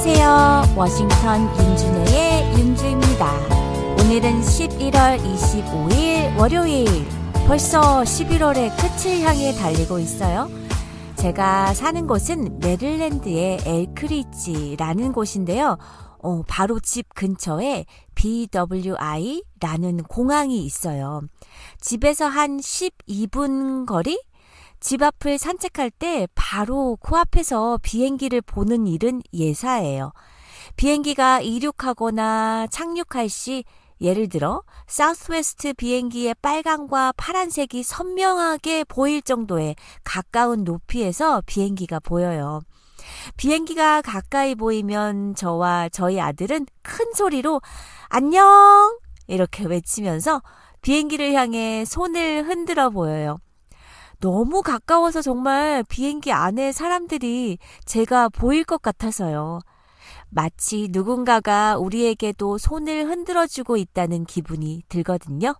안녕하세요. 워싱턴 윤준혜의 윤주입니다. 오늘은 11월 25일 월요일. 벌써 11월의 끝을 향해 달리고 있어요. 제가 사는 곳은 메릴랜드의 엘크리지라는 곳인데요. 바로 집 근처에 BWI라는 공항이 있어요. 집에서 한 12분 거리? 집 앞을 산책할 때 바로 코앞에서 비행기를 보는 일은 예사예요. 비행기가 이륙하거나 착륙할 시 예를 들어 사우스웨스트 비행기의 빨강과 파란색이 선명하게 보일 정도의 가까운 높이에서 비행기가 보여요. 비행기가 가까이 보이면 저와 저희 아들은 큰 소리로 안녕! 이렇게 외치면서 비행기를 향해 손을 흔들어 보여요. 너무 가까워서 정말 비행기 안에 사람들이 제가 보일 것 같아서요. 마치 누군가가 우리에게도 손을 흔들어주고 있다는 기분이 들거든요.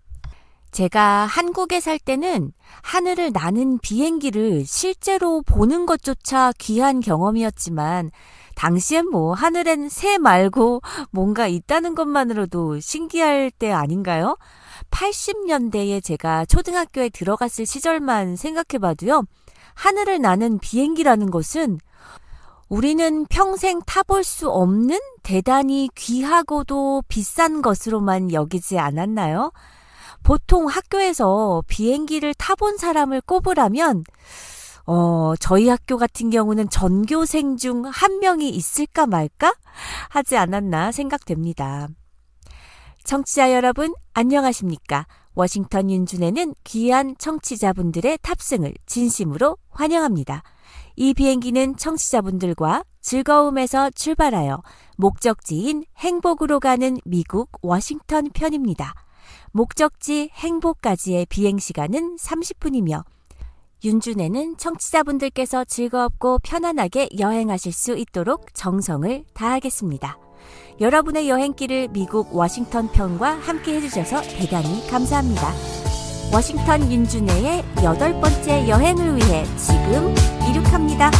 제가 한국에 살 때는 하늘을 나는 비행기를 실제로 보는 것조차 귀한 경험이었지만 당시엔 하늘엔 새 말고 뭔가 있다는 것만으로도 신기할 때 아닌가요? 80년대에 제가 초등학교에 들어갔을 시절만 생각해봐도요. 하늘을 나는 비행기라는 것은 우리는 평생 타볼 수 없는 대단히 귀하고도 비싼 것으로만 여기지 않았나요? 보통 학교에서 비행기를 타본 사람을 꼽으라면 저희 학교 같은 경우는 전교생 중 한 명이 있을까 말까 하지 않았나 생각됩니다. 청취자 여러분, 안녕하십니까? 워싱턴 윤준혜는 귀한 청취자분들의 탑승을 진심으로 환영합니다. 이 비행기는 청취자분들과 즐거움에서 출발하여 목적지인 행복으로 가는 미국 워싱턴 편입니다. 목적지 행복까지의 비행시간은 30분이며 윤준혜는 청취자분들께서 즐겁고 편안하게 여행하실 수 있도록 정성을 다하겠습니다. 여러분의 여행길을 미국 워싱턴 편과 함께 해주셔서 대단히 감사합니다. 워싱턴 윤준혜의 8번째 여행을 위해 지금 이륙합니다.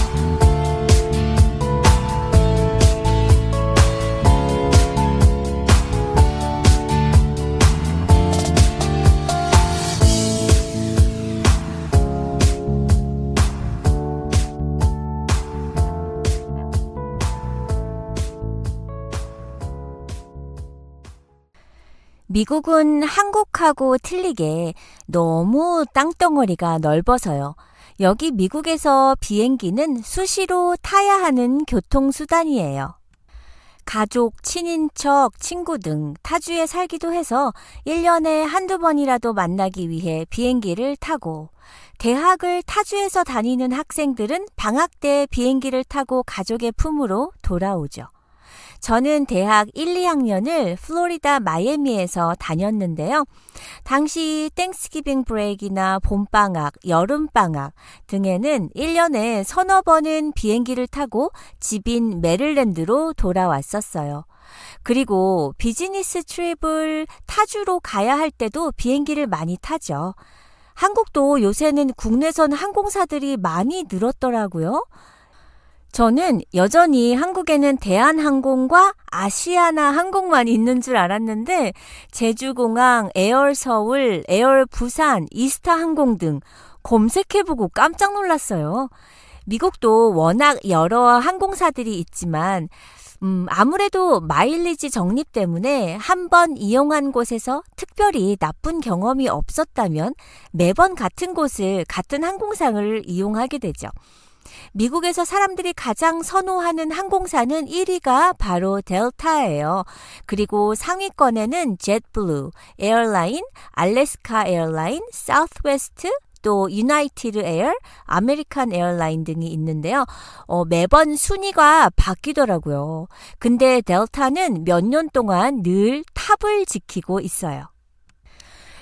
미국은 한국하고 틀리게 너무 땅덩어리가 넓어서요. 여기 미국에서 비행기는 수시로 타야 하는 교통수단이에요. 가족, 친인척, 친구 등 타주에 살기도 해서 1년에 한두 번이라도 만나기 위해 비행기를 타고 대학을 타주에서 다니는 학생들은 방학 때 비행기를 타고 가족의 품으로 돌아오죠. 저는 대학 1, 2학년을 플로리다 마이애미에서 다녔는데요. 당시 땡스기빙 브레이크나 봄방학, 여름방학 등에는 1년에 서너 번은 비행기를 타고 집인 메릴랜드로 돌아왔었어요. 그리고 비즈니스 트립을 타주로 가야 할 때도 비행기를 많이 타죠. 한국도 요새는 국내선 항공사들이 많이 늘었더라고요. 저는 여전히 한국에는 대한항공과 아시아나 항공만 있는 줄 알았는데 제주공항, 에어서울, 에어부산, 이스타항공 등 검색해보고 깜짝 놀랐어요. 미국도 워낙 여러 항공사들이 있지만 아무래도 마일리지 적립 때문에 한 번 이용한 곳에서 특별히 나쁜 경험이 없었다면 매번 같은 곳을, 같은 항공사를 이용하게 되죠. 미국에서 사람들이 가장 선호하는 항공사는 1위가 바로 델타예요. 그리고 상위권에는 jetblue, 에어라인, 알래스카 에어라인, 사우스웨스트, 또 유나이티드 에어, 아메리칸 에어라인 등이 있는데요. 매번 순위가 바뀌더라고요. 근데 델타는 몇 년 동안 늘 탑을 지키고 있어요.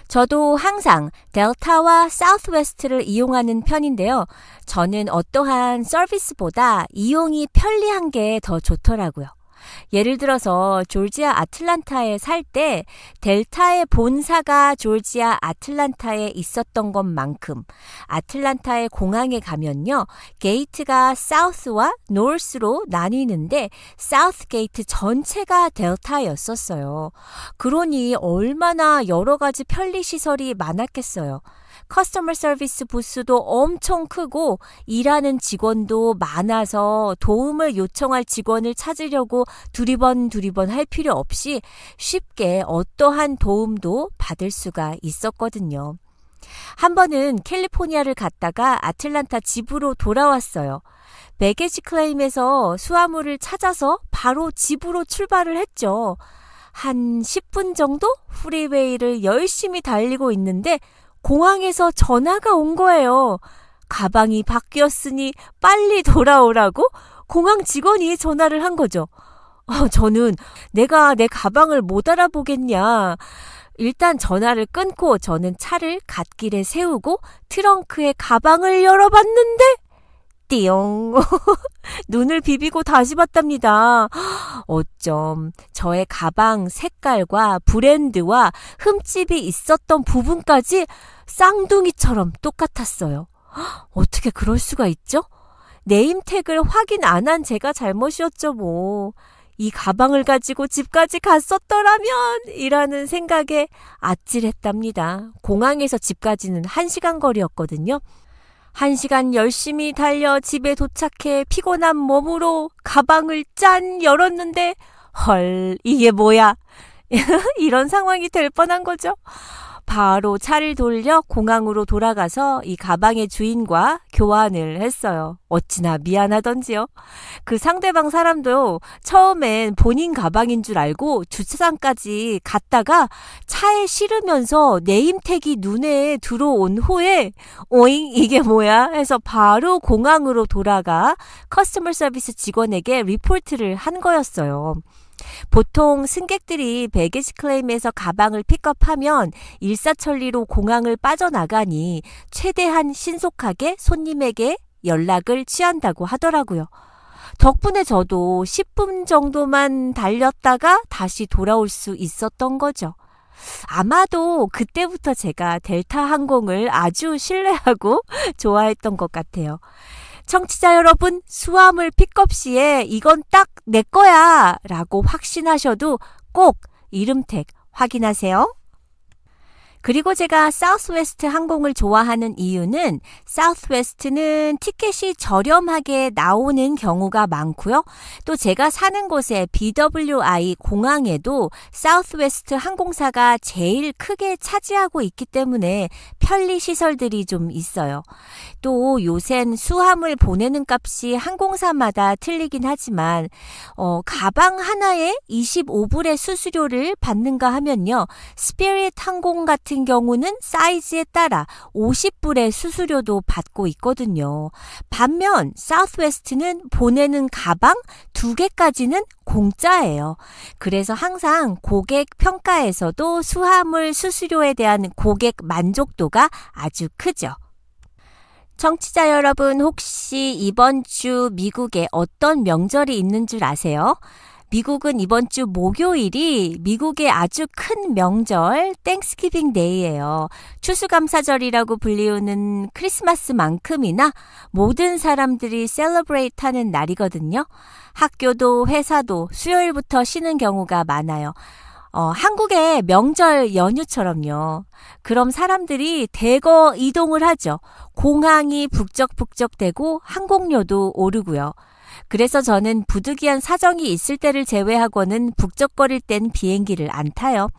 저도 항상 델타와 사우스웨스트를 이용하는 편인데요. 저는 어떠한 서비스보다 이용이 편리한 게 더 좋더라고요. 예를 들어서 조지아 아틀란타에 살 때 델타의 본사가 조지아 아틀란타에 있었던 것만큼 아틀란타의 공항에 가면요. 게이트가 사우스와 노스로 나뉘는데 사우스 게이트 전체가 델타였었어요. 그러니 얼마나 여러 가지 편리시설이 많았겠어요. 커스터머 서비스 부스도 엄청 크고 일하는 직원도 많아서 도움을 요청할 직원을 찾으려고 두리번 할 필요 없이 쉽게 어떠한 도움도 받을 수가 있었거든요. 한 번은 캘리포니아를 갔다가 아틀란타 집으로 돌아왔어요. 배게지 클레임에서 수화물을 찾아서 바로 집으로 출발을 했죠. 한 10분 정도 프리웨이를 열심히 달리고 있는데 공항에서 전화가 온 거예요. 가방이 바뀌었으니 빨리 돌아오라고 공항 직원이 전화를 한 거죠. 저는 내가 내 가방을 못 알아보겠냐. 일단 전화를 끊고 저는 차를 갓길에 세우고 트렁크에 가방을 열어봤는데 띠용 눈을 비비고 다시 봤답니다. 어쩜 저의 가방 색깔과 브랜드와 흠집이 있었던 부분까지 쌍둥이처럼 똑같았어요. 어떻게 그럴 수가 있죠? 네임택을 확인 안 한 제가 잘못이었죠 뭐. 이 가방을 가지고 집까지 갔었더라면 이라는 생각에 아찔했답니다. 공항에서 집까지는 1시간 거리였거든요. 1시간 열심히 달려 집에 도착해 피곤한 몸으로 가방을 짠 열었는데 헐 이게 뭐야 이런 상황이 될 뻔한 거죠. 바로 차를 돌려 공항으로 돌아가서 이 가방의 주인과 교환을 했어요. 어찌나 미안하던지요. 그 상대방 사람도 처음엔 본인 가방인 줄 알고 주차장까지 갔다가 차에 실으면서 네임택이 눈에 들어온 후에 오잉 이게 뭐야 해서 바로 공항으로 돌아가 커스터머 서비스 직원에게 리포트를 한 거였어요. 보통 승객들이 배게지 클레임에서 가방을 픽업하면 일사천리로 공항을 빠져나가니 최대한 신속하게 손님에게 연락을 취한다고 하더라고요. 덕분에 저도 10분 정도만 달렸다가 다시 돌아올 수 있었던 거죠. 아마도 그때부터 제가 델타 항공을 아주 신뢰하고 좋아했던 것 같아요. 청취자 여러분, 수화물 픽업 시에 이건 딱 내 거야 라고 확신하셔도 꼭 이름택 확인하세요. 그리고 제가 사우스웨스트 항공을 좋아하는 이유는 사우스웨스트는 티켓이 저렴하게 나오는 경우가 많고요. 또 제가 사는 곳에 BWI 공항에도 사우스웨스트 항공사가 제일 크게 차지하고 있기 때문에 편리시설들이 좀 있어요. 또 요샌 수화물 보내는 값이 항공사마다 틀리긴 하지만 가방 하나에 25불의 수수료를 받는가 하면요. 스피릿 항공 같은 경우는 사이즈에 따라 50불의 수수료도 받고 있거든요. 반면 사우스웨스트는 보내는 가방 2개까지는 공짜예요. 그래서 항상 고객 평가에서도 수화물 수수료에 대한 고객 만족도가 아주 크죠. 청취자 여러분, 혹시 이번 주 미국에 어떤 명절이 있는 줄 아세요? 미국은 이번 주 목요일이 미국의 아주 큰 명절 땡스기빙 데이예요. 추수감사절이라고 불리우는 크리스마스만큼이나 모든 사람들이 셀러브레이트 하는 날이거든요. 학교도 회사도 수요일부터 쉬는 경우가 많아요. 한국의 명절 연휴처럼요. 그럼 사람들이 대거 이동을 하죠. 공항이 북적북적대고 항공료도 오르고요. 그래서 저는 부득이한 사정이 있을 때를 제외하고는 북적거릴 땐 비행기를 안 타요.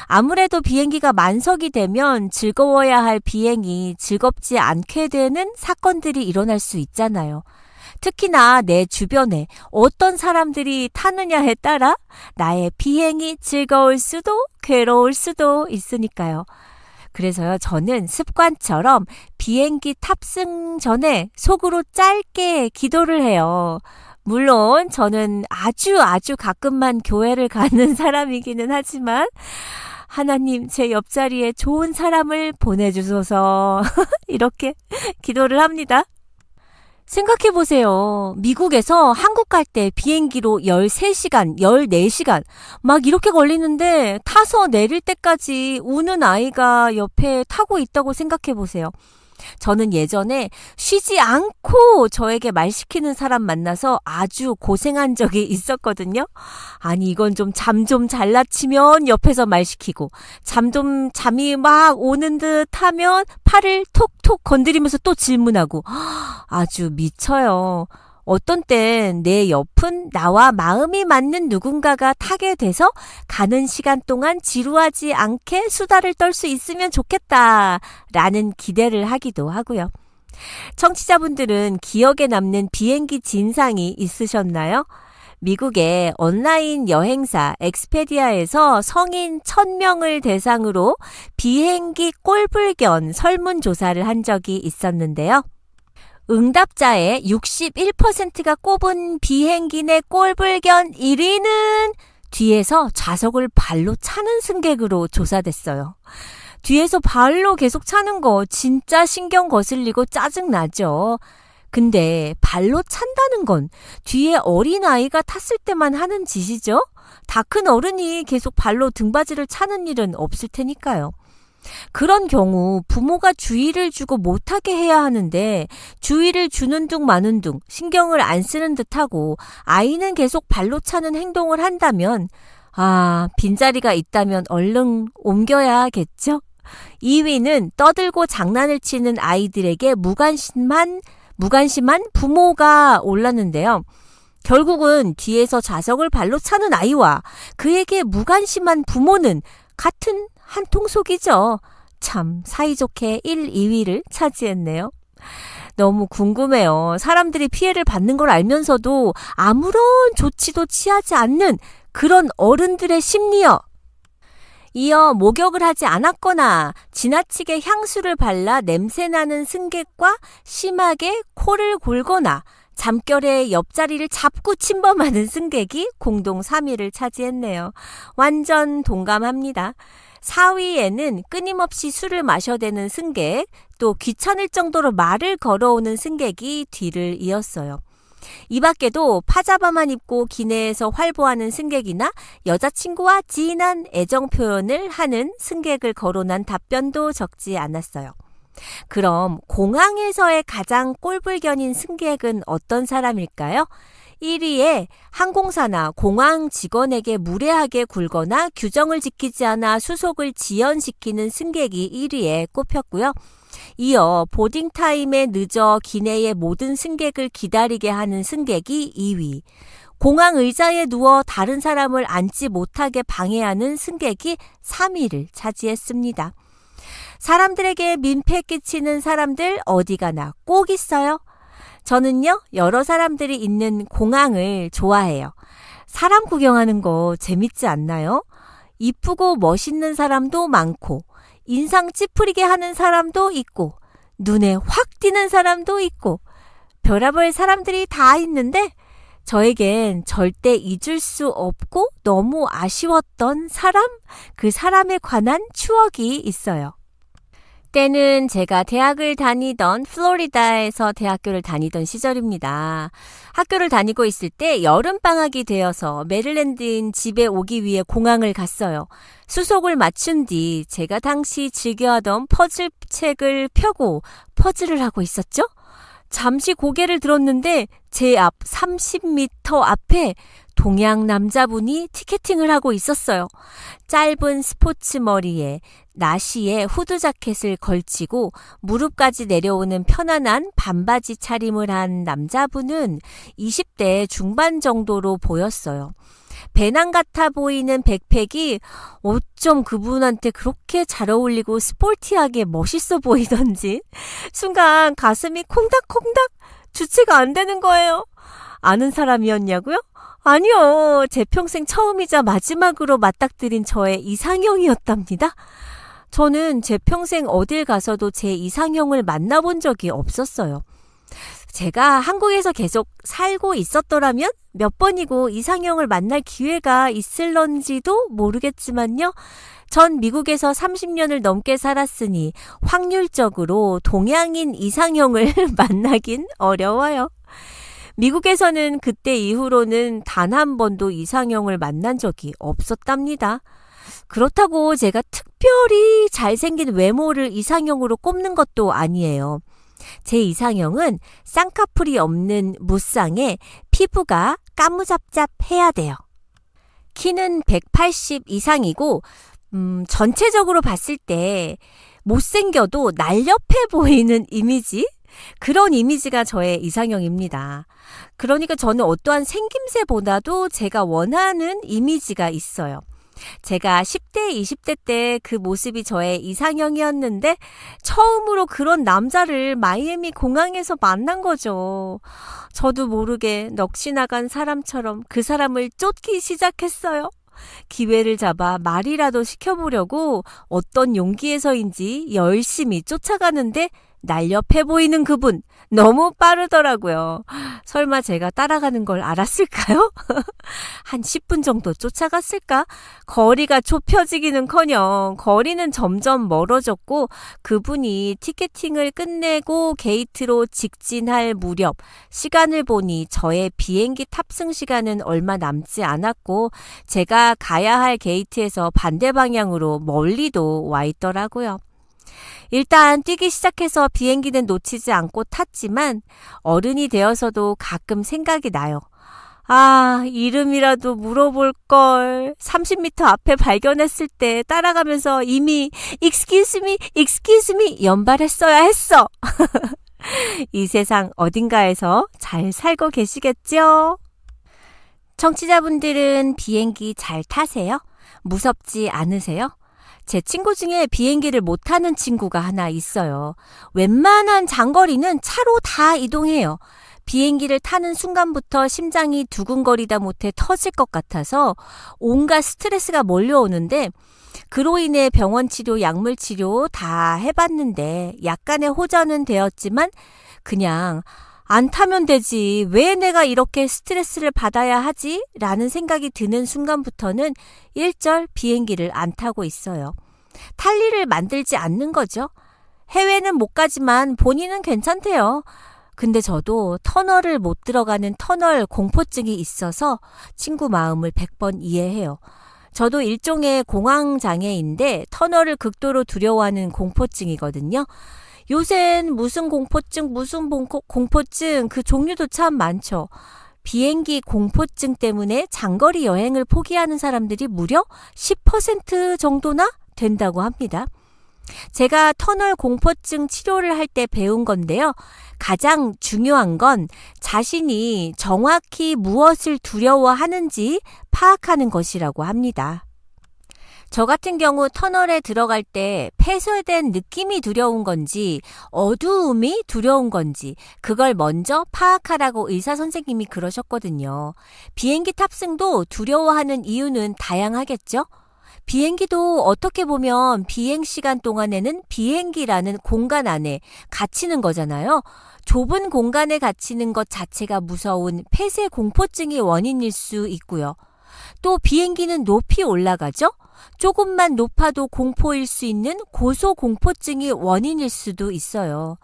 아무래도 비행기가 만석이 되면 즐거워야 할 비행이 즐겁지 않게 되는 사건들이 일어날 수 있잖아요. 특히나 내 주변에 어떤 사람들이 타느냐에 따라 나의 비행이 즐거울 수도 괴로울 수도 있으니까요. 그래서요, 저는 습관처럼 비행기 탑승 전에 속으로 짧게 기도를 해요. 물론 저는 아주 가끔만 교회를 가는 사람이기는 하지만 하나님 제 옆자리에 좋은 사람을 보내주소서 이렇게 기도를 합니다. 생각해보세요. 미국에서 한국 갈 때 비행기로 13시간, 14시간 막 이렇게 걸리는데 타서 내릴 때까지 우는 아이가 옆에 타고 있다고 생각해보세요. 저는 예전에 쉬지 않고 저에게 말 시키는 사람 만나서 아주 고생한 적이 있었거든요. 아니 이건 좀 잠 좀 잘라치면 옆에서 말 시키고 잠이 막 오는 듯 하면 팔을 톡톡 건드리면서 또 질문하고 아주 미쳐요. 어떤 땐 내 옆은 나와 마음이 맞는 누군가가 타게 돼서 가는 시간 동안 지루하지 않게 수다를 떨 수 있으면 좋겠다라는 기대를 하기도 하고요. 청취자분들은 기억에 남는 비행기 진상이 있으셨나요? 미국의 온라인 여행사 엑스페디아에서 성인 1000명을 대상으로 비행기 꼴불견 설문조사를 한 적이 있었는데요. 응답자의 61%가 꼽은 비행기 내 꼴불견 1위는 뒤에서 좌석을 발로 차는 승객으로 조사됐어요. 뒤에서 발로 계속 차는 거 진짜 신경 거슬리고 짜증나죠. 근데 발로 찬다는 건 뒤에 어린아이가 탔을 때만 하는 짓이죠? 다 큰 어른이 계속 발로 등받이를 차는 일은 없을 테니까요. 그런 경우 부모가 주의를 주고 못하게 해야 하는데 주의를 주는 둥 마는 둥 신경을 안 쓰는 듯하고 아이는 계속 발로 차는 행동을 한다면 빈자리가 있다면 얼른 옮겨야겠죠? 2위는 떠들고 장난을 치는 아이들에게 무관심한 부모가 올랐는데요. 결국은 뒤에서 좌석을 발로 차는 아이와 그에게 무관심한 부모는 같은 한 통속이죠. 참 사이좋게 1, 2위를 차지했네요. 너무 궁금해요. 사람들이 피해를 받는 걸 알면서도 아무런 조치도 취하지 않는 그런 어른들의 심리요. 이어 목욕을 하지 않았거나 지나치게 향수를 발라 냄새나는 승객과 심하게 코를 골거나 잠결에 옆자리를 잡고 침범하는 승객이 공동 3위를 차지했네요. 완전 동감합니다. 4위에는 끊임없이 술을 마셔대는 승객, 또 귀찮을 정도로 말을 걸어오는 승객이 뒤를 이었어요. 이 밖에도 파자마만 입고 기내에서 활보하는 승객이나 여자친구와 진한 애정 표현을 하는 승객을 거론한 답변도 적지 않았어요. 그럼 공항에서의 가장 꼴불견인 승객은 어떤 사람일까요? 1위에 항공사나 공항 직원에게 무례하게 굴거나 규정을 지키지 않아 수속을 지연시키는 승객이 1위에 꼽혔고요. 이어 보딩타임에 늦어 기내의 모든 승객을 기다리게 하는 승객이 2위. 공항 의자에 누워 다른 사람을 앉지 못하게 방해하는 승객이 3위를 차지했습니다. 사람들에게 민폐 끼치는 사람들 어디 가나 꼭 있어요. 저는요, 여러 사람들이 있는 공항을 좋아해요. 사람 구경하는 거 재밌지 않나요? 이쁘고 멋있는 사람도 많고, 인상 찌푸리게 하는 사람도 있고, 눈에 확 띄는 사람도 있고, 별의별 사람들이 다 있는데, 저에겐 절대 잊을 수 없고 너무 아쉬웠던 사람, 그 사람에 관한 추억이 있어요. 때는 제가 대학을 다니던 플로리다에서 대학교를 다니던 시절입니다. 학교를 다니고 있을 때 여름방학이 되어서 메릴랜드인 집에 오기 위해 공항을 갔어요. 수속을 맞춘 뒤 제가 당시 즐겨하던 퍼즐책을 펴고 퍼즐을 하고 있었죠. 잠시 고개를 들었는데 제 앞 30m 앞에 동양 남자분이 티켓팅을 하고 있었어요. 짧은 스포츠 머리에 나시에 후드 자켓을 걸치고 무릎까지 내려오는 편안한 반바지 차림을 한 남자분은 20대 중반 정도로 보였어요. 배낭 같아 보이는 백팩이 어쩜 그분한테 그렇게 잘 어울리고 스포티하게 멋있어 보이던지 순간 가슴이 콩닥콩닥 주체가 안 되는 거예요. 아는 사람이었냐고요? 아니요. 제 평생 처음이자 마지막으로 맞닥뜨린 저의 이상형이었답니다. 저는 제 평생 어딜 가서도 제 이상형을 만나본 적이 없었어요. 제가 한국에서 계속 살고 있었더라면 몇 번이고 이상형을 만날 기회가 있을런지도 모르겠지만요. 전 미국에서 30년을 넘게 살았으니 확률적으로 동양인 이상형을 만나긴 어려워요. 미국에서는 그때 이후로는 단 한 번도 이상형을 만난 적이 없었답니다. 그렇다고 제가 특별히 잘생긴 외모를 이상형으로 꼽는 것도 아니에요. 제 이상형은 쌍꺼풀이 없는 무쌍에 피부가 까무잡잡해야 돼요. 키는 180 이상이고 전체적으로 봤을 때 못생겨도 날렵해 보이는 이미지? 그런 이미지가 저의 이상형입니다. 그러니까 저는 어떠한 생김새보다도 제가 원하는 이미지가 있어요. 제가 10대, 20대 때 그 모습이 저의 이상형이었는데 처음으로 그런 남자를 마이애미 공항에서 만난 거죠. 저도 모르게 넋이 나간 사람처럼 그 사람을 쫓기 시작했어요. 기회를 잡아 말이라도 시켜보려고 어떤 용기에서인지 열심히 쫓아가는데 날렵해 보이는 그분 너무 빠르더라고요. 설마 제가 따라가는 걸 알았을까요? 한 10분 정도 쫓아갔을까? 거리가 좁혀지기는커녕 거리는 점점 멀어졌고 그분이 티켓팅을 끝내고 게이트로 직진할 무렵 시간을 보니 저의 비행기 탑승 시간은 얼마 남지 않았고 제가 가야 할 게이트에서 반대 방향으로 멀리도 와 있더라고요. 일단 뛰기 시작해서 비행기는 놓치지 않고 탔지만 어른이 되어서도 가끔 생각이 나요. 아, 이름이라도 물어볼 걸. 30m 앞에 발견했을 때 따라가면서 이미 Excuse me, excuse me 연발했어야 했어. 이 세상 어딘가에서 잘 살고 계시겠죠? 청취자분들은 비행기 잘 타세요? 무섭지 않으세요? 제 친구 중에 비행기를 못 타는 친구가 하나 있어요. 웬만한 장거리는 차로 다 이동해요. 비행기를 타는 순간부터 심장이 두근거리다 못해 터질 것 같아서 온갖 스트레스가 몰려오는데 그로 인해 병원 치료, 약물 치료 다 해봤는데 약간의 호전은 되었지만 그냥 안 타면 되지. 왜 내가 이렇게 스트레스를 받아야 하지? 라는 생각이 드는 순간부터는 일절 비행기를 안 타고 있어요. 탈 일을 만들지 않는 거죠. 해외는 못 가지만 본인은 괜찮대요. 근데 저도 터널을 못 들어가는 터널 공포증이 있어서 친구 마음을 100번 이해해요. 저도 일종의 공황장애인데 터널을 극도로 두려워하는 공포증이거든요. 요샌 무슨 공포증 공포증 그 종류도 참 많죠. 비행기 공포증 때문에 장거리 여행을 포기하는 사람들이 무려 10% 정도나 된다고 합니다. 제가 터널 공포증 치료를 할 때 배운 건데요. 가장 중요한 건 자신이 정확히 무엇을 두려워하는지 파악하는 것이라고 합니다. 저 같은 경우 터널에 들어갈 때 폐쇄된 느낌이 두려운 건지 어두움이 두려운 건지 그걸 먼저 파악하라고 의사 선생님이 그러셨거든요. 비행기 탑승도 두려워하는 이유는 다양하겠죠? 비행기도 어떻게 보면 비행 시간 동안에는 비행기라는 공간 안에 갇히는 거잖아요. 좁은 공간에 갇히는 것 자체가 무서운 폐쇄 공포증이 원인일 수 있고요. 또 비행기는 높이 올라가죠? 조금만 높아도 공포일 수 있는 고소공포증이 원인일 수도 있어요.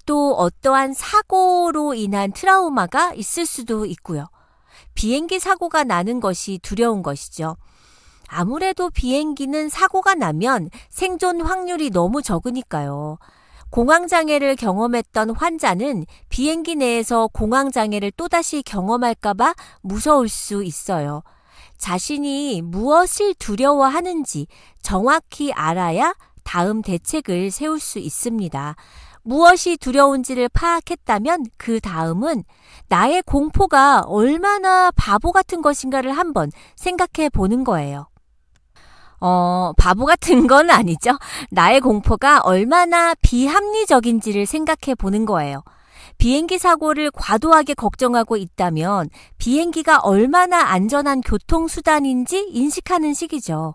또 어떠한 사고로 인한 트라우마가 있을 수도 있고요. 비행기 사고가 나는 것이 두려운 것이죠. 아무래도 비행기는 사고가 나면 생존 확률이 너무 적으니까요. 공황장애를 경험했던 환자는 비행기 내에서 공황장애를 또다시 경험할까봐 무서울 수 있어요. 자신이 무엇을 두려워하는지 정확히 알아야 다음 대책을 세울 수 있습니다. 무엇이 두려운지를 파악했다면 그 다음은 나의 공포가 얼마나 바보 같은 것인가를 한번 생각해 보는 거예요. 바보 같은 건 아니죠. 나의 공포가 얼마나 비합리적인지를 생각해 보는 거예요. 비행기 사고를 과도하게 걱정하고 있다면 비행기가 얼마나 안전한 교통수단인지 인식하는 시기죠.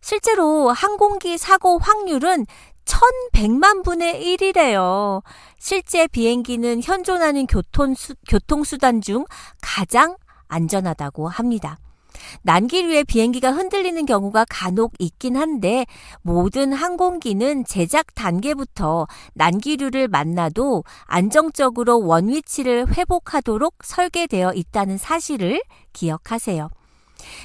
실제로 항공기 사고 확률은 1100만 분의 1이래요. 실제 비행기는 현존하는 교통수단 중 가장 안전하다고 합니다. 난기류에 비행기가 흔들리는 경우가 간혹 있긴 한데 모든 항공기는 제작 단계부터 난기류를 만나도 안정적으로 원위치를 회복하도록 설계되어 있다는 사실을 기억하세요.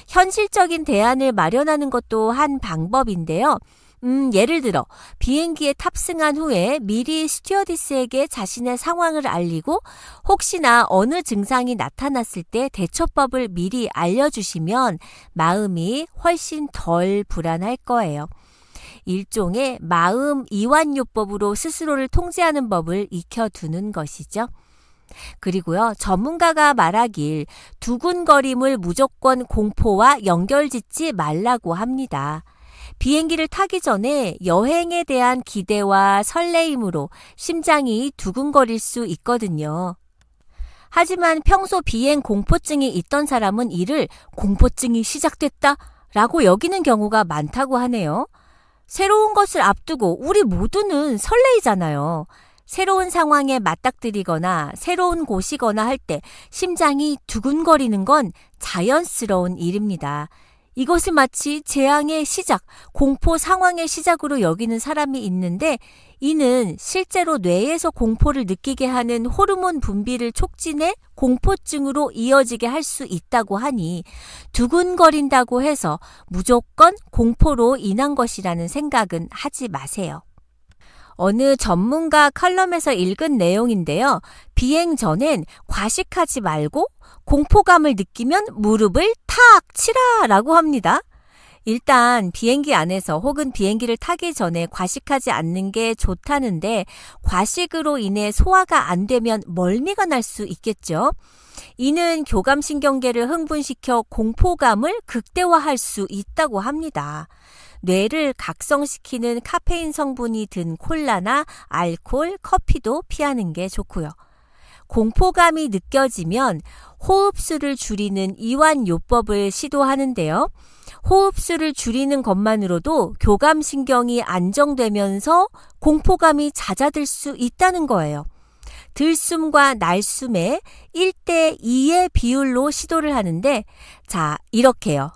현실적인 대안을 마련하는 것도 한 방법인데요. 예를 들어 비행기에 탑승한 후에 미리 스튜어디스에게 자신의 상황을 알리고 혹시나 어느 증상이 나타났을 때 대처법을 미리 알려주시면 마음이 훨씬 덜 불안할 거예요. 일종의 마음 이완요법으로 스스로를 통제하는 법을 익혀두는 것이죠. 그리고요, 전문가가 말하길 두근거림을 무조건 공포와 연결짓지 말라고 합니다. 비행기를 타기 전에 여행에 대한 기대와 설레임으로 심장이 두근거릴 수 있거든요. 하지만 평소 비행 공포증이 있던 사람은 이를 공포증이 시작됐다 라고 여기는 경우가 많다고 하네요. 새로운 것을 앞두고 우리 모두는 설레이잖아요. 새로운 상황에 맞닥뜨리거나 새로운 곳이거나 할 때 심장이 두근거리는 건 자연스러운 일입니다. 이것을 마치 재앙의 시작, 공포 상황의 시작으로 여기는 사람이 있는데 이는 실제로 뇌에서 공포를 느끼게 하는 호르몬 분비를 촉진해 공포증으로 이어지게 할 수 있다고 하니 두근거린다고 해서 무조건 공포로 인한 것이라는 생각은 하지 마세요. 어느 전문가 칼럼에서 읽은 내용인데요. 비행 전엔 과식하지 말고 공포감을 느끼면 무릎을 탁 치라 라고 합니다. 일단 비행기 안에서 혹은 비행기를 타기 전에 과식하지 않는 게 좋다는데 과식으로 인해 소화가 안 되면 멀미가 날 수 있겠죠. 이는 교감신경계를 흥분시켜 공포감을 극대화할 수 있다고 합니다. 뇌를 각성시키는 카페인 성분이 든 콜라나 알코올, 커피도 피하는 게 좋고요. 공포감이 느껴지면 호흡수를 줄이는 이완요법을 시도하는데요. 호흡수를 줄이는 것만으로도 교감신경이 안정되면서 공포감이 잦아들 수 있다는 거예요. 들숨과 날숨의 1대2의 비율로 시도를 하는데 자, 이렇게요.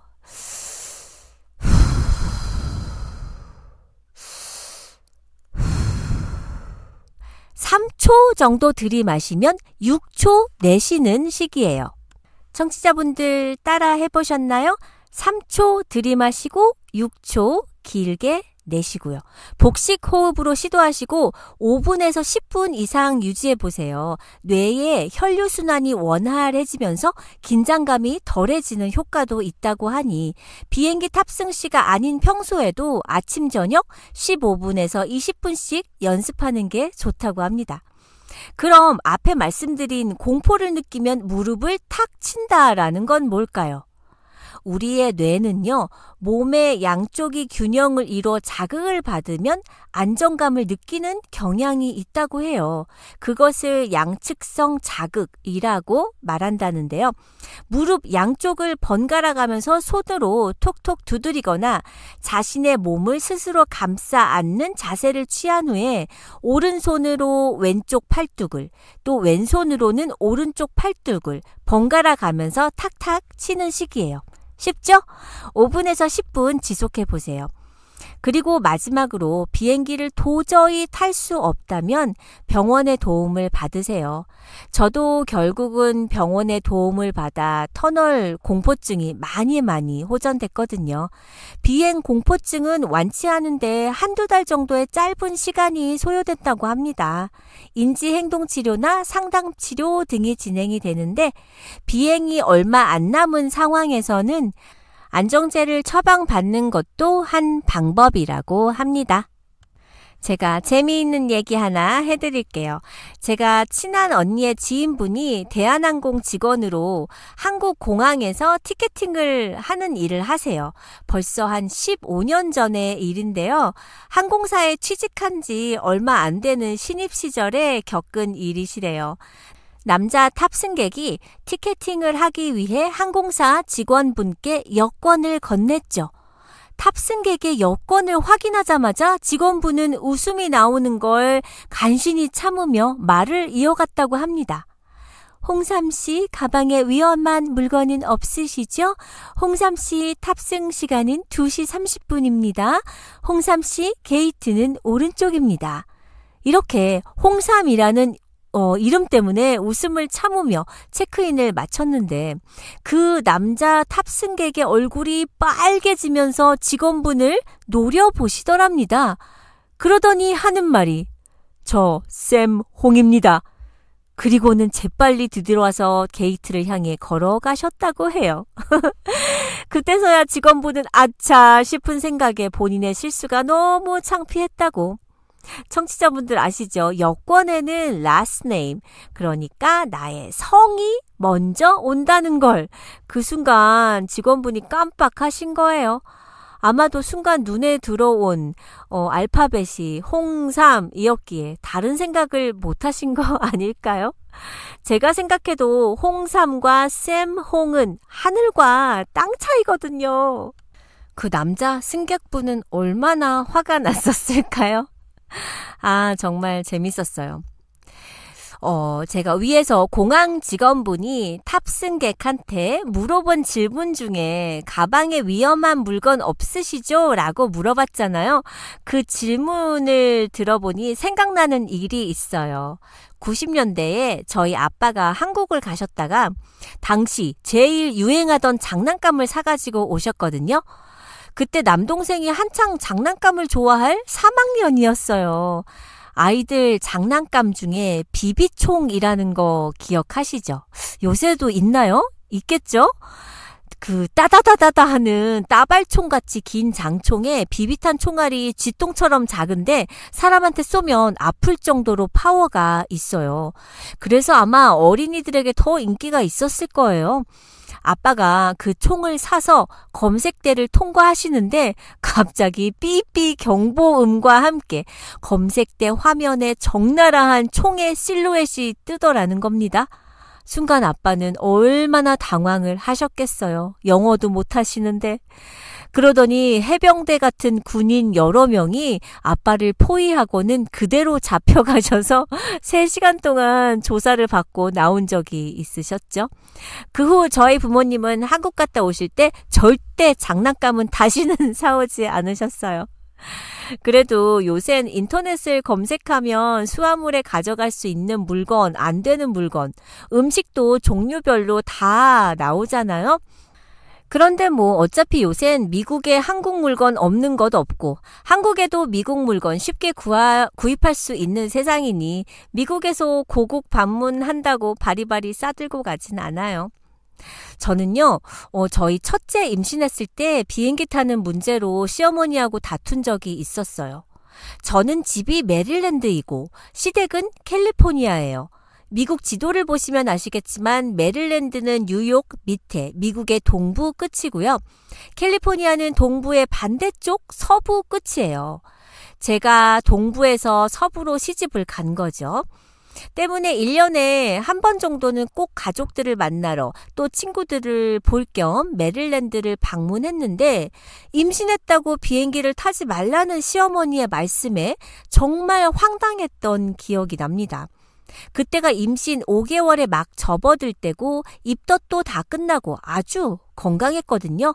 3초 정도 들이마시면 6초 내쉬는 시기예요. 청취자분들 따라 해보셨나요? 3초 들이마시고 6초 길게 내쉬고요. 복식 호흡으로 시도하시고 5분에서 10분 이상 유지해보세요. 뇌의 혈류순환이 원활해지면서 긴장감이 덜해지는 효과도 있다고 하니 비행기 탑승 시가 아닌 평소에도 아침 저녁 15분에서 20분씩 연습하는 게 좋다고 합니다. 그럼 앞에 말씀드린 공포를 느끼면 무릎을 탁 친다라는 건 뭘까요? 우리의 뇌는요, 몸의 양쪽이 균형을 이뤄 자극을 받으면 안정감을 느끼는 경향이 있다고 해요. 그것을 양측성 자극이라고 말한다는데요. 무릎 양쪽을 번갈아 가면서 손으로 톡톡 두드리거나 자신의 몸을 스스로 감싸 안는 자세를 취한 후에 오른손으로 왼쪽 팔뚝을, 또 왼손으로는 오른쪽 팔뚝을 번갈아 가면서 탁탁 치는 식이에요. 쉽죠? 5분에서 10분 지속해 보세요. 그리고 마지막으로 비행기를 도저히 탈 수 없다면 병원의 도움을 받으세요. 저도 결국은 병원의 도움을 받아 터널 공포증이 많이 호전됐거든요. 비행 공포증은 완치하는데 한두 달 정도의 짧은 시간이 소요된다고 합니다. 인지행동치료나 상담치료 등이 진행이 되는데 비행이 얼마 안 남은 상황에서는 안정제를 처방받는 것도 한 방법이라고 합니다. 제가 재미있는 얘기 하나 해드릴게요. 제가 친한 언니의 지인분이 대한항공 직원으로 한국 공항에서 티켓팅을 하는 일을 하세요. 벌써 한 15년 전의 일인데요. 항공사에 취직한 지 얼마 안 되는 신입 시절에 겪은 일이시래요. 남자 탑승객이 티켓팅을 하기 위해 항공사 직원분께 여권을 건넸죠. 탑승객의 여권을 확인하자마자 직원분은 웃음이 나오는 걸 간신히 참으며 말을 이어갔다고 합니다. 홍삼씨, 가방에 위험한 물건은 없으시죠? 홍삼씨, 탑승 시간은 2시 30분입니다. 홍삼씨, 게이트는 오른쪽입니다. 이렇게 홍삼이라는 이름 때문에 웃음을 참으며 체크인을 마쳤는데 그 남자 탑승객의 얼굴이 빨개지면서 직원분을 노려보시더랍니다. 그러더니 하는 말이 저 샘 홍입니다. 그리고는 재빨리 뒤돌아와서 게이트를 향해 걸어가셨다고 해요. 그때서야 직원분은 아차 싶은 생각에 본인의 실수가 너무 창피했다고. 청취자분들 아시죠? 여권에는 last name, 그러니까 나의 성이 먼저 온다는 걸 그 순간 직원분이 깜빡하신 거예요. 아마도 순간 눈에 들어온 알파벳이 홍삼이었기에 다른 생각을 못하신 거 아닐까요? 제가 생각해도 홍삼과 샘 홍은 하늘과 땅 차이거든요. 그 남자 승객분은 얼마나 화가 났었을까요? 아, 정말 재밌었어요. 제가 위에서 공항 직원분이 탑승객한테 물어본 질문 중에 가방에 위험한 물건 없으시죠? 라고 물어봤잖아요. 그 질문을 들어보니 생각나는 일이 있어요. 90년대에 저희 아빠가 한국을 가셨다가 당시 제일 유행하던 장난감을 사가지고 오셨거든요. 그때 남동생이 한창 장난감을 좋아할 3학년이었어요. 아이들 장난감 중에 비비총이라는 거 기억하시죠? 요새도 있나요? 있겠죠? 그 따다다다다 하는 따발총같이 긴 장총에 비비탄 총알이 쥐똥처럼 작은데 사람한테 쏘면 아플 정도로 파워가 있어요. 그래서 아마 어린이들에게 더 인기가 있었을 거예요. 아빠가 그 총을 사서 검색대를 통과하시는데 갑자기 삐삐 경보음과 함께 검색대 화면에 적나라한 총의 실루엣이 뜨더라는 겁니다. 순간 아빠는 얼마나 당황을 하셨겠어요. 영어도 못하시는데. 그러더니 해병대 같은 군인 여러 명이 아빠를 포위하고는 그대로 잡혀가셔서 3시간 동안 조사를 받고 나온 적이 있으셨죠. 그 후 저희 부모님은 한국 갔다 오실 때 절대 장난감은 다시는 사오지 않으셨어요. 그래도 요샌 인터넷을 검색하면 수화물에 가져갈 수 있는 물건, 안 되는 물건, 음식도 종류별로 다 나오잖아요. 그런데 어차피 요샌 미국에 한국 물건 없는 것 없고 한국에도 미국 물건 쉽게 구입할 수 있는 세상이니 미국에서 고국 방문한다고 바리바리 싸들고 가진 않아요. 저는요, 저희 첫째 임신했을 때 비행기 타는 문제로 시어머니하고 다툰 적이 있었어요. 저는 집이 메릴랜드이고 시댁은 캘리포니아예요. 미국 지도를 보시면 아시겠지만 메릴랜드는 뉴욕 밑에 미국의 동부 끝이고요. 캘리포니아는 동부의 반대쪽 서부 끝이에요. 제가 동부에서 서부로 시집을 간 거죠. 때문에 1년에 한 번 정도는 꼭 가족들을 만나러 또 친구들을 볼 겸 메릴랜드를 방문했는데 임신했다고 비행기를 타지 말라는 시어머니의 말씀에 정말 황당했던 기억이 납니다. 그때가 임신 5개월에 막 접어들 때고 입덧도 다 끝나고 아주 건강했거든요.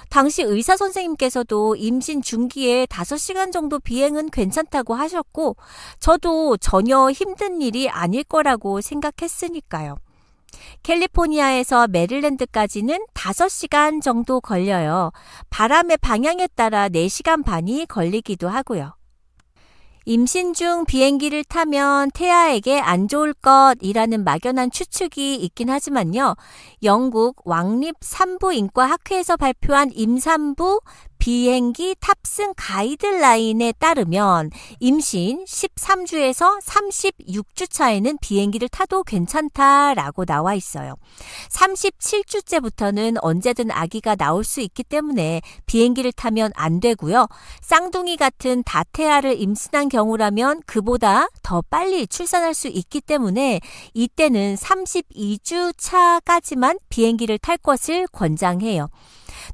당시 의사 선생님께서도 임신 중기에 5시간 정도 비행은 괜찮다고 하셨고 저도 전혀 힘든 일이 아닐 거라고 생각했으니까요. 캘리포니아에서 메릴랜드까지는 5시간 정도 걸려요. 바람의 방향에 따라 4시간 반이 걸리기도 하고요. 임신 중 비행기를 타면 태아에게 안 좋을 것이라는 막연한 추측이 있긴 하지만요. 영국 왕립 산부인과 학회에서 발표한 임산부 비행기 탑승 가이드라인에 따르면 임신 13주에서 36주 차에는 비행기를 타도 괜찮다라고 나와 있어요. 37주째부터는 언제든 아기가 나올 수 있기 때문에 비행기를 타면 안 되고요. 쌍둥이 같은 다태아를 임신한 경우라면 그보다 더 빨리 출산할 수 있기 때문에 이때는 32주 차까지만 비행기를 탈 것을 권장해요.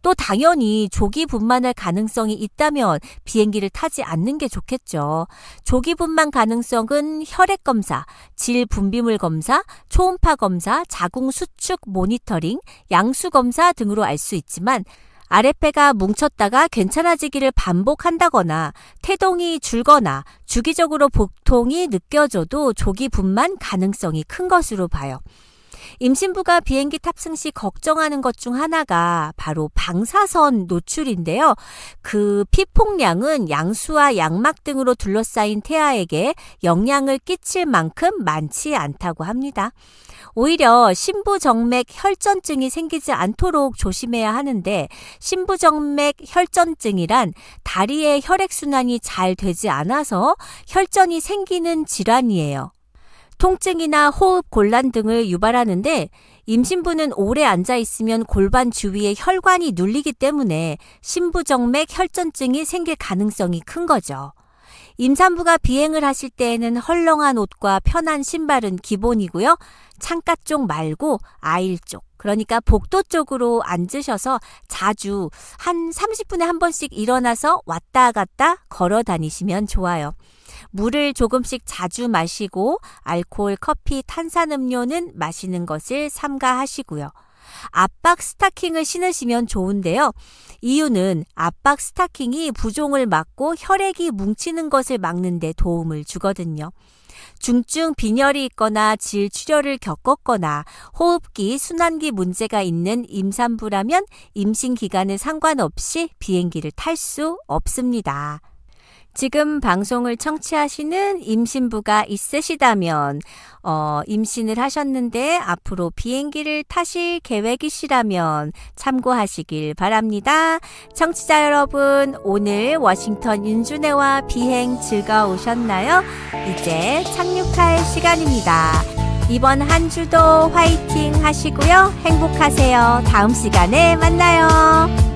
또 당연히 조기 분만할 가능성이 있다면 비행기를 타지 않는 게 좋겠죠. 조기 분만 가능성은 혈액 검사, 질 분비물 검사, 초음파 검사, 자궁 수축 모니터링, 양수 검사 등으로 알 수 있지만 아랫배가 뭉쳤다가 괜찮아지기를 반복한다거나 태동이 줄거나 주기적으로 복통이 느껴져도 조기 분만 가능성이 큰 것으로 봐요. 임신부가 비행기 탑승 시 걱정하는 것 중 하나가 바로 방사선 노출인데요. 그 피폭량은 양수와 양막 등으로 둘러싸인 태아에게 영향을 끼칠 만큼 많지 않다고 합니다. 오히려 심부정맥 혈전증이 생기지 않도록 조심해야 하는데 심부정맥 혈전증이란 다리의 혈액순환이 잘 되지 않아서 혈전이 생기는 질환이에요. 통증이나 호흡 곤란 등을 유발하는데 임신부는 오래 앉아있으면 골반 주위에 혈관이 눌리기 때문에 심부정맥 혈전증이 생길 가능성이 큰 거죠. 임산부가 비행을 하실 때에는 헐렁한 옷과 편한 신발은 기본이고요. 창가 쪽 말고 아일 쪽, 그러니까 복도 쪽으로 앉으셔서 자주 한 30분에 한 번씩 일어나서 왔다 갔다 걸어 다니시면 좋아요. 물을 조금씩 자주 마시고 알코올, 커피, 탄산음료는 마시는 것을 삼가하시고요. 압박 스타킹을 신으시면 좋은데요. 이유는 압박 스타킹이 부종을 막고 혈액이 뭉치는 것을 막는 데 도움을 주거든요. 중증 빈혈이 있거나 질출혈을 겪었거나 호흡기, 순환기 문제가 있는 임산부라면 임신 기간에 상관없이 비행기를 탈 수 없습니다. 지금 방송을 청취하시는 임신부가 있으시다면 임신을 하셨는데 앞으로 비행기를 타실 계획이시라면 참고하시길 바랍니다. 청취자 여러분, 오늘 워싱턴 윤준혜와 비행 즐거우셨나요? 이제 착륙할 시간입니다. 이번 한 주도 화이팅 하시고요. 행복하세요. 다음 시간에 만나요.